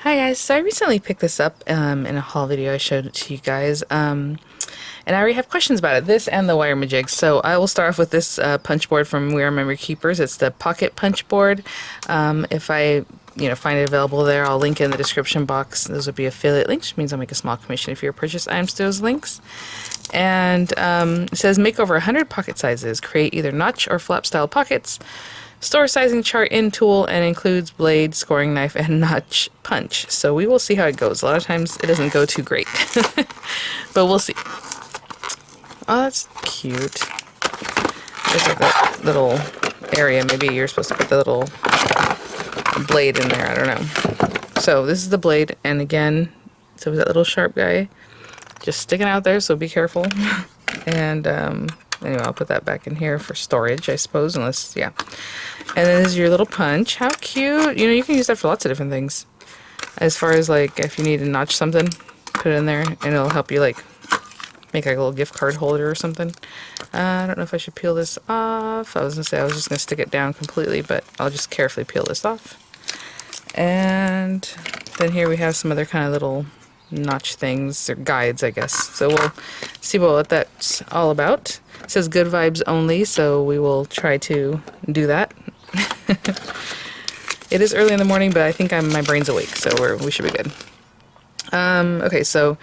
Hi guys, so I recently picked this up in a haul video I showed it to you guys, and I already have questions about it, this and the wire majigs. So I will start off with this punch board from WRMK. It's the pocket punch board. If I find it available there, I'll link it in the description box. Those would be affiliate links, which means I'll make a small commission if you purchase items to those links. And it says make over 100 pocket sizes, create either notch or flap style pockets. Store sizing chart in tool and includes blade, scoring knife, and notch punch. So we will see how it goes. A lot of times it doesn't go too great, but we'll see. Oh, that's cute. There's like that little area. Maybe you're supposed to put the little blade in there. I don't know. So this is the blade, and again, so that little sharp guy just sticking out there. So be careful. And anyway, I'll put that back in here for storage, I suppose, unless, yeah. And then this is your little punch. How cute. You can use that for lots of different things. As far as, like, if you need to notch something, put it in there, and it'll help you, like, make, like, a little gift card holder or something. I don't know if I should peel this off. I was going to say I was just going to stick it down completely, but I'll just carefully peel this off. And then here we have some other kind of little notch things, or guides, I guess. So we'll see what that's all about. It says good vibes only, so we will try to do that. It is early in the morning, but I think my brain's awake, so we should be good. Okay, so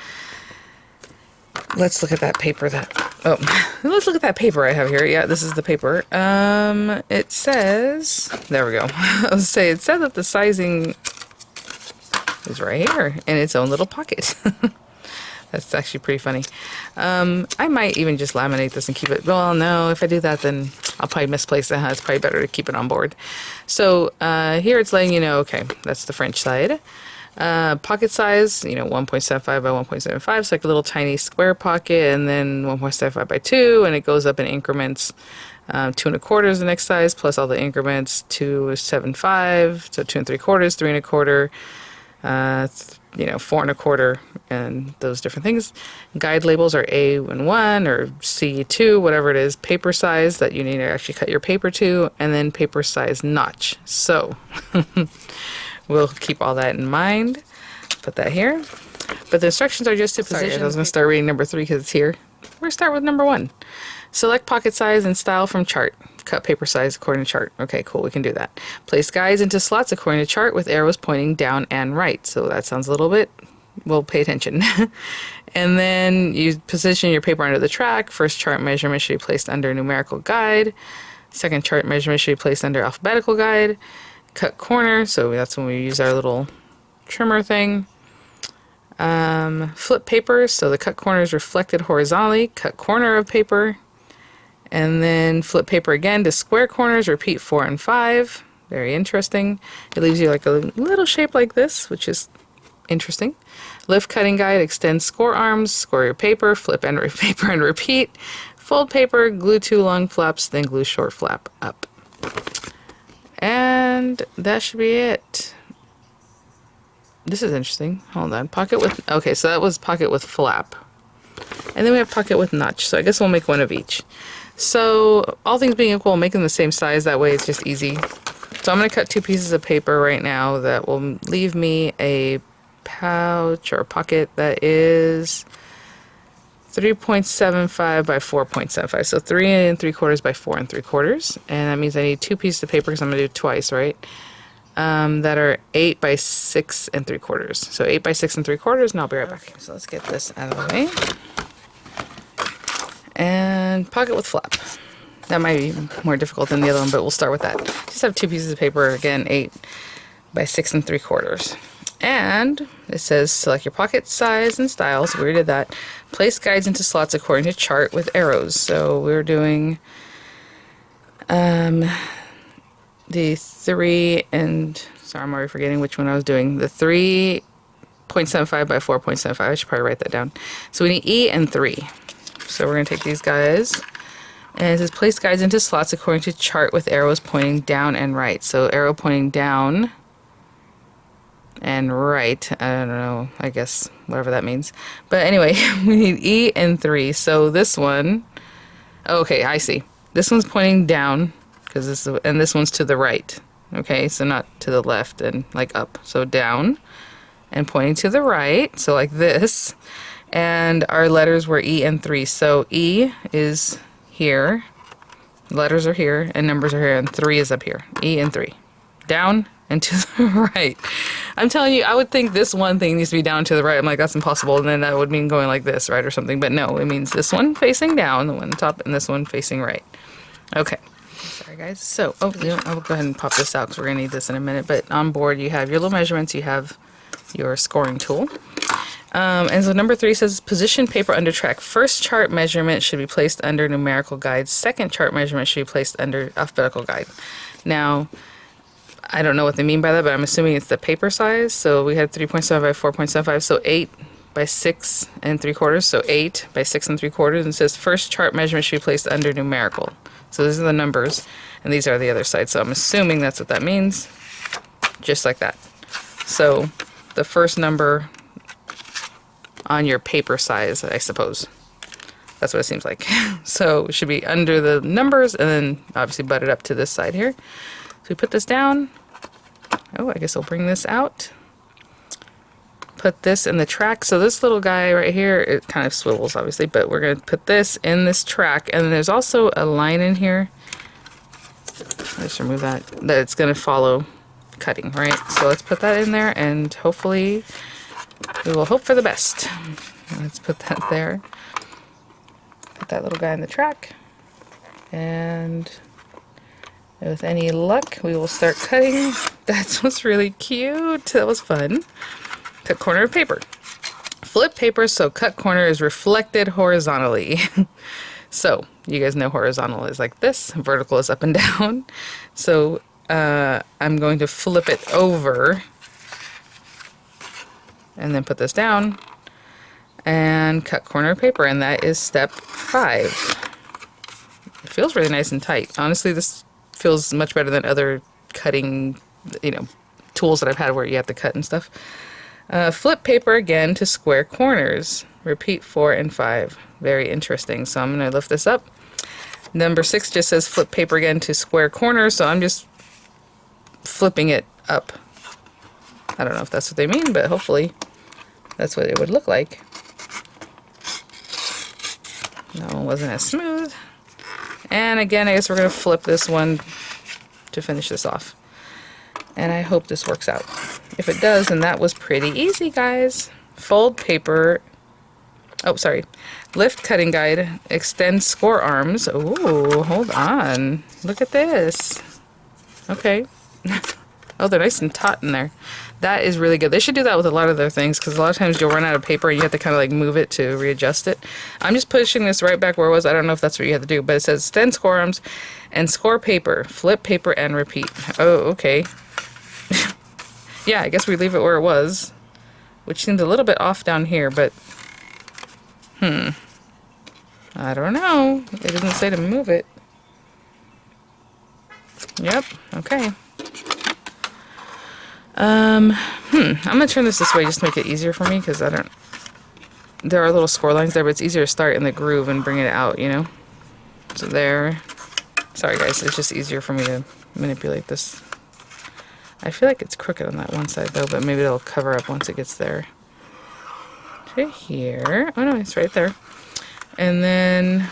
let's look at that paper let's look at that paper I have here. Yeah, this is the paper. It says, there we go. I was say it said that the sizing is right here in its own little pocket. That's actually pretty funny. I might even just laminate this and keep it. Well, no, if I do that, then I'll probably misplace it. It's probably better to keep it on board. So here it's letting you know, okay, that's the French side. Pocket size, 1.75 by 1.75. It's like a little tiny square pocket, and then 1.75 by 2, and it goes up in increments. 2 1/4 is the next size, plus all the increments. 2.75, so 2 3/4, 3 1/4. 4 1/4, and those different things. Guide labels are A1 or C2, whatever it is. Paper size that you need to actually cut your paper to, and then paper size notch. So we'll keep all that in mind. Put that here. But the instructions are just to position. I was going to start reading number 3 because it's here. We're going to start with number 1. Select pocket size and style from chart. Cut paper size according to chart. Okay, cool, we can do that. Place guides into slots according to chart with arrows pointing down and right. So that sounds a little bit, well, pay attention. And then you position your paper under the track. First chart measurement should be placed under numerical guide. Second chart measurement should be placed under alphabetical guide. Cut corner, so that's when we use our little trimmer thing. Flip paper, so the cut corner is reflected horizontally. Cut corner of paper. And then flip paper again to square corners, repeat 4 and 5. Very interesting. It leaves you like a little shape like this, which is interesting. Lift cutting guide, extend score arms, score your paper, flip and paper and repeat. Fold paper, glue 2 long flaps, then glue short flap up. And that should be it. This is interesting. Hold on. Pocket with, okay, so that was pocket with flap. And then we have pocket with notch, so I guess we'll make one of each. So, all things being equal, make them the same size, that way it's just easy. So I'm going to cut 2 pieces of paper right now that will leave me a pouch or pocket that is 3.75 by 4.75. So 3 3/4 by 4 3/4. And that means I need 2 pieces of paper because I'm going to do it twice, right? That are 8 by 6 3/4. So 8 by 6 3/4, and I'll be right back. Okay, so let's get this out of the way. And pocket with flap. That might be more difficult than the other one, but we'll start with that. Just have 2 pieces of paper, again, 8 by 6 3/4. And it says select your pocket size and style, so we already did that. Place guides into slots according to chart with arrows. So we're doing the 3 and, sorry, I'm already forgetting which one I was doing. The 3.75 by 4.75. I should probably write that down. So we need E and 3. So we're going to take these guys, and it says place guides into slots according to chart with arrows pointing down and right. So arrow pointing down and right. I don't know, I guess, whatever that means. But anyway, we need E and 3. So this one, okay, I see. This one's pointing down, because this is, and this one's to the right. Okay, so not to the left and like up. So down. and pointing to the right, so like this. And our letters were E and 3. So E is here, letters are here, and numbers are here, and 3 is up here. E and 3. Down and to the right. I'm telling you, I would think this one thing needs to be down to the right. I'm like, that's impossible. And then that would mean going like this, right, or something. But no, it means this one facing down, the one on top, and this one facing right. Okay. Sorry, guys. So, oh, I'll go ahead and pop this out because we're going to need this in a minute. But on board, you have your little measurements. You have your scoring tool. And so number 3 says, position paper under track. First chart measurement should be placed under numerical guide. Second chart measurement should be placed under alphabetical guide. Now, I don't know what they mean by that, but I'm assuming it's the paper size. So we had 3.75 by 4.75, so 8 by 6 and 3/4, so 8 by 6 and 3/4. And it says first chart measurement should be placed under numerical. So these are the numbers, and these are the other side. So I'm assuming that's what that means, just like that. So the first number on your paper size, I suppose. That's what it seems like. So it should be under the numbers, and then obviously butt it up to this side here. So we put this down. Oh, I guess I'll bring this out. Put this in the track. So this little guy right here, it kind of swivels obviously, but we're going to put this in this track. And then there's also a line in here. Let's remove that. That it's going to follow cutting, right? So let's put that in there, and hopefully we will hope for the best. Let's put that there. Put that little guy in the track. And with any luck, we will start cutting. That was really cute. That was fun. Cut corner of paper. Flip paper so cut corner is reflected horizontally. So you guys know horizontal is like this. Vertical is up and down. So I'm going to flip it over and then put this down and cut corner of paper. And that is step 5. It feels really nice and tight. Honestly, this feels much better than other cutting, tools that I've had where you have to cut and stuff. Flip paper again to square corners. Repeat 4 and 5. Very interesting. So I'm going to lift this up. Number 6 just says flip paper again to square corners. So I'm just flipping it up. I don't know if that's what they mean, but hopefully that's what it would look like. No, it wasn't as smooth. And again, I guess we're going to flip this one to finish this off. And I hope this works out. If it does, then that was pretty easy, guys. Fold paper. Oh, sorry. Lift cutting guide. Extend score arms. Ooh, hold on. Look at this. Okay. Oh, they're nice and taut in there. That is really good. They should do that with a lot of their things, because a lot of times you'll run out of paper and you have to kind of like move it to readjust it. I'm just pushing this right back where it was. I don't know if that's what you have to do, but it says extend score arms and score paper, flip paper, and repeat. Oh, okay. Yeah, I guess we leave it where it was, which seems a little bit off down here, but I don't know. It doesn't say to move it. Yep, okay. I'm gonna turn this way just to make it easier for me, because there are little score lines there, but it's easier to start in the groove and bring it out, So there. Sorry guys, it's just easier for me to manipulate this. I feel like it's crooked on that one side though, but maybe it'll cover up once it gets there. To here. Oh no, it's right there. And then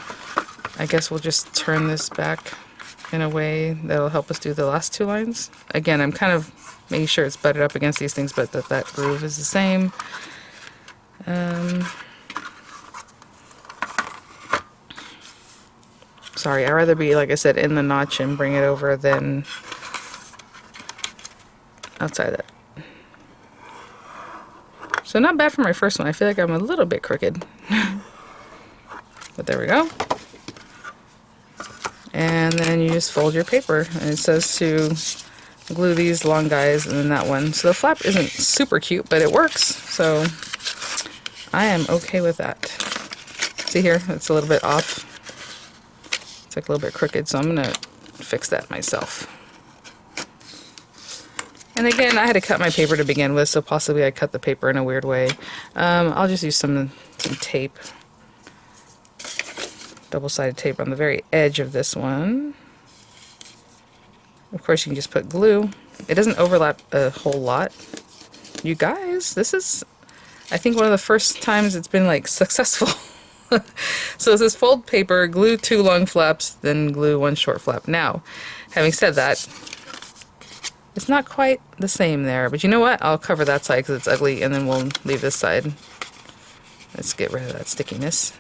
I guess we'll just turn this back in a way that'll help us do the last 2 lines. Again, I'm kind of making sure it's butted up against these things, but that groove is the same. Sorry, I'd rather be, like I said, in the notch and bring it over than outside that. So not bad for my first one. I feel like I'm a little bit crooked. But there we go. And then you just fold your paper, and it says to glue these long guys and then that one. So the flap isn't super cute, but it works. So I am okay with that. See here, it's a little bit off. It's like a little bit crooked, so I'm gonna fix that myself. And again, I had to cut my paper to begin with, so possibly I cut the paper in a weird way. I'll just use some tape. Double-sided tape on the very edge of this one. Of course, you can just put glue. It doesn't overlap a whole lot. you guys, this is, I think, one of the first times it's been like successful. So it says fold paper, glue 2 long flaps, then glue 1 short flap. Now, having said that, it's not quite the same there, but you know what? I'll cover that side because it's ugly, and then we'll leave this side. Let's get rid of that stickiness.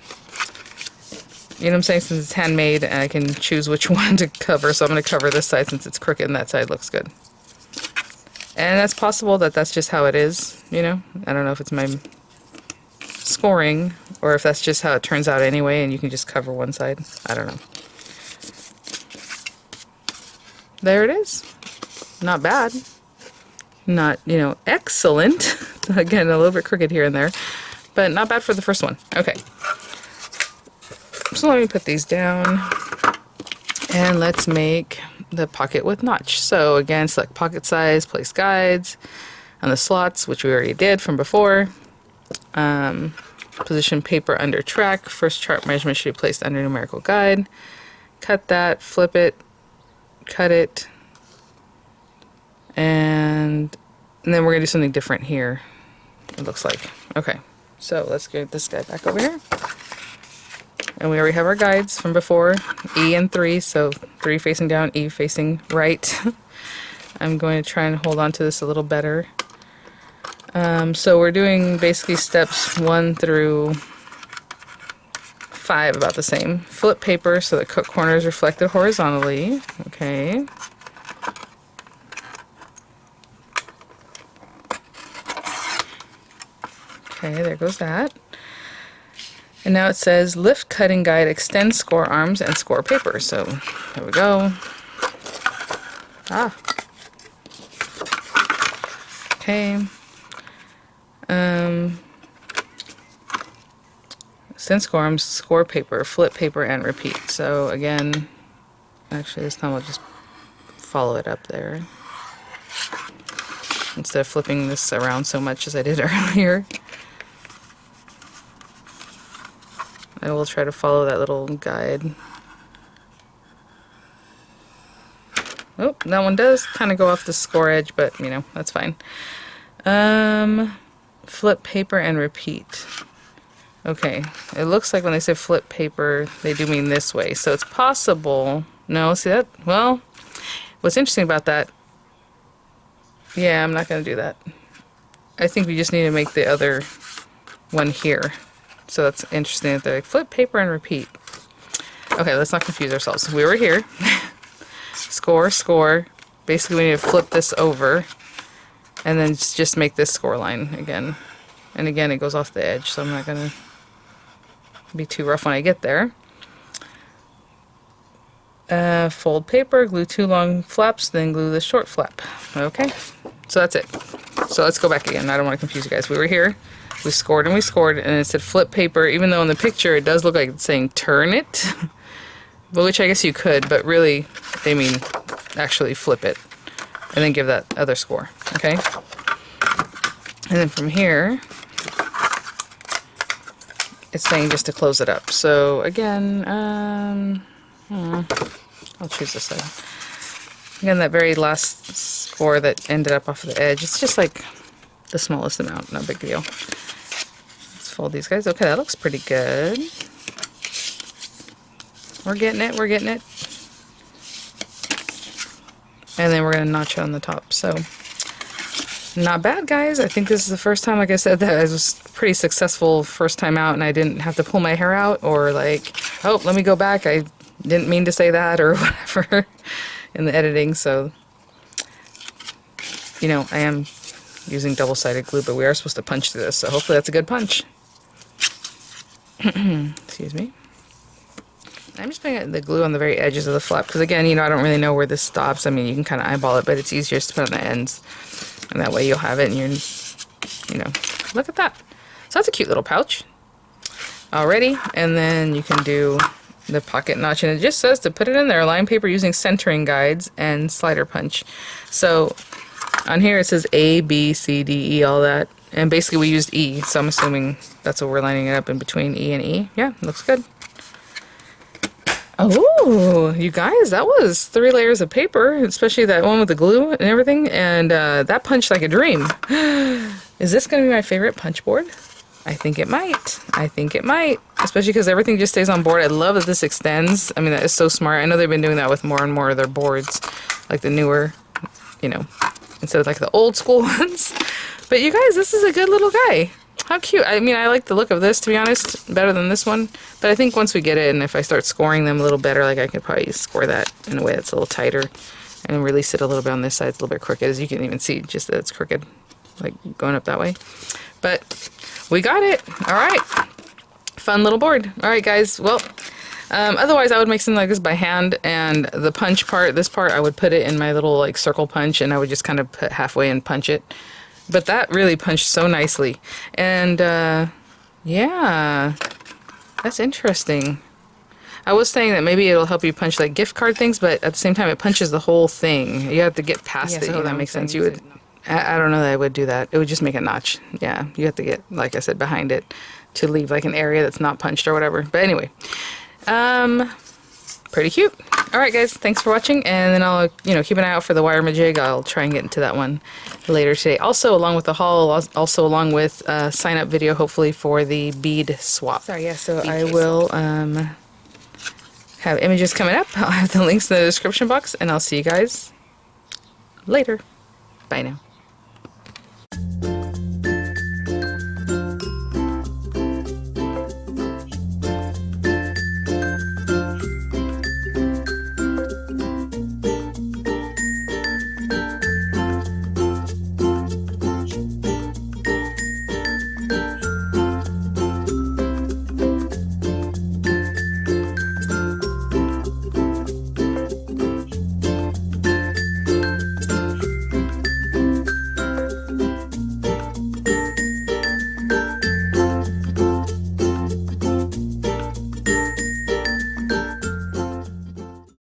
You know what I'm saying? Since it's handmade, and I can choose which one to cover, so I'm going to cover this side since it's crooked and that side looks good. And that's possible that that's just how it is, you know? I don't know if it's my scoring or if that's just how it turns out anyway and you can just cover one side. I don't know. There it is. Not bad. Not, you know, excellent. Again, a little bit crooked here and there, but not bad for the first one. Okay. So let me put these down and let's make the pocket with notch. So again, select pocket size, place guides on the slots, which we already did from before. Position paper under track. First chart measurement should be placed under numerical guide. Cut that, flip it, cut it, and then we're going to do something different here, it looks like. Okay, so let's get this guy back over here. And we already have our guides from before, E and 3, so 3 facing down, E facing right. I'm going to try and hold on to this a little better. So we're doing basically steps 1 through 5 about the same. Flip paper so the cut corner is reflected horizontally. Okay. Okay, there goes that. And now it says lift cutting guide, extend score arms, and score paper. So there we go. Ah. Okay. Extend score arms, score paper, flip paper, and repeat. So again, actually this time I'll just follow it up there instead of flipping this around so much as I did earlier. I will try to follow that little guide. Oh, that one does kind of go off the score edge, but you know, that's fine. Flip paper and repeat. Okay, it looks like when they say flip paper, they do mean this way. So it's possible. No, see that? Well, what's interesting about that, yeah, I'm not going to do that. I think we just need to make the other one here. So that's interesting that they're like flip paper and repeat. Okay, let's not confuse ourselves. We were here. Score, score. Basically, we need to flip this over and then just make this score line again. And again, it goes off the edge, so I'm not going to be too rough when I get there. Fold paper, glue 2 long flaps, then glue the short flap. Okay, so that's it. So let's go back again. I don't want to confuse you guys. We were here. We scored, and it said flip paper, even though in the picture it does look like it's saying turn it, which I guess you could, but really they mean actually flip it, and then give that other score, okay? And then from here, it's saying just to close it up. So again, I'll choose this side. Again, that very last score that ended up off of the edge, it's just like the smallest amount, no big deal. Let's fold these guys. Okay, that looks pretty good. We're getting it, we're getting it. And then we're going to notch it on the top. So, not bad, guys. I think this is the first time, like I said, that it was pretty successful first time out and I didn't have to pull my hair out or like, oh, let me go back. I didn't mean to say that or whatever in the editing. So, you know, I am using double-sided glue, but we are supposed to punch through this, so hopefully that's a good punch. Excuse me. I'm just putting the glue on the very edges of the flap, because again, you know, I don't really know where this stops. I mean, you can kind of eyeball it, but it's easier to put on the ends, and that way you'll have it, and you're, you know, look at that. So that's a cute little pouch. Alrighty, and then you can do the pocket notch, and it just says to put it in there, line paper using centering guides and slider punch. So on here it says A, B, C, D, E, all that. And basically we used E, so I'm assuming that's what we're lining it up in between E and E. Yeah, looks good. Oh, you guys, that was 3 layers of paper, especially that one with the glue and everything, and that punched like a dream. Is this going to be my favorite punch board? I think it might. I think it might, especially because everything just stays on board. I love that this extends. I mean, that is so smart. I know they've been doing that with more and more of their boards, like the newer, you know, instead of like the old school ones. But you guys, this is a good little guy. How cute. I mean, I like the look of this, to be honest, better than this one. But I think once we get it, and if I start scoring them a little better, like I could probably score that in a way that's a little tighter and release it a little bit on this side. It's a little bit crooked, as you can even see, just that it's crooked, like going up that way. But we got it. All right. Fun little board. All right, guys. Well, otherwise I would make something like this by hand, and the punch part, this part, I would put it in my little like circle punch, and I would just kind of put halfway and punch it. But that really punched so nicely. And yeah, that's interesting. I was saying that maybe it'll help you punch like gift card things, but at the same time it punches the whole thing. You have to get past it. So that makes sense. You would, I don't know that I would do that. It would just make a notch. Yeah, you have to get, like I said, behind it to leave like an area that's not punched or whatever. But anyway, pretty cute. All right, guys, thanks for watching, and then I'll, keep an eye out for the WRMK. I'll try and get into that one later today. Also, along with the haul, also along with a sign-up video, hopefully, for the bead swap. Sorry, yeah, so I will have images coming up. I'll have the links in the description box, and I'll see you guys later. Bye now.